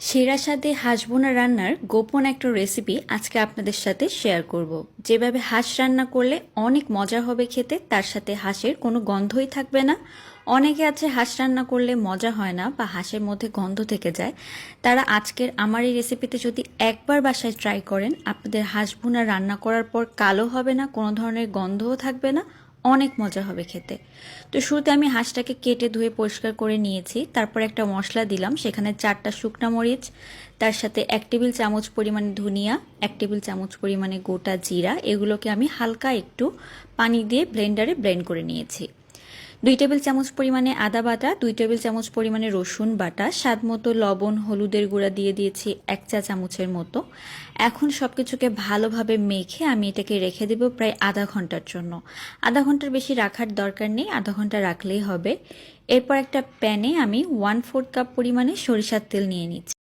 সেরা স্বাদে হাঁস ভুনা রান্নার গোপন একটা রেসিপি আজকে আপনাদের সাথে শেয়ার করব। যেভাবে হাঁস রান্না করলে অনেক মজা হবে খেতে, তার সাথে হাঁসের কোনো গন্ধই থাকবে না। অনেকে আছে হাঁস রান্না করলে মজা হয় না বা হাঁসের মধ্যে গন্ধ থেকে যায়, তারা আজকের আমার এই রেসিপিতে যদি একবার বাসায় ট্রাই করেন, আপনাদের হাঁস ভুনা রান্না করার পর কালো হবে না, কোনো ধরনের গন্ধও থাকবে না, অনেক মজা হবে খেতে। তো শুরুতে আমি হাঁসটাকে কেটে ধুয়ে পরিষ্কার করে নিয়েছি। তারপর একটা মশলা দিলাম, সেখানে 4টা শুকনা মরিচ, তার সাথে 1 টেবিল চামচ পরিমাণে ধনিয়া, 1 টেবিল চামচ পরিমাণে গোটা জিরা, এগুলোকে আমি হালকা একটু পানি দিয়ে ব্লেন্ডারে ব্লেন্ড করে নিয়েছি। 2 টেবিল চামচ পরিমাণে আদা বাটা, 2 টেবিল চামচ পরিমাণে রসুন বাটা, স্বাদ মতো লবণ, হলুদের গুঁড়া দিয়ে দিয়েছি 1 চা চামচের মতো। এখন সব কিছুকে ভালোভাবে মেখে আমি এটাকে রেখে দেব প্রায় আধা ঘন্টার জন্য। আধা ঘন্টার বেশি রাখার দরকার নেই, আধা ঘন্টা রাখলেই হবে। এরপর একটা প্যানে আমি 1/4 কাপ পরিমাণে সরিষার তেল নিয়ে নিচ্ছি।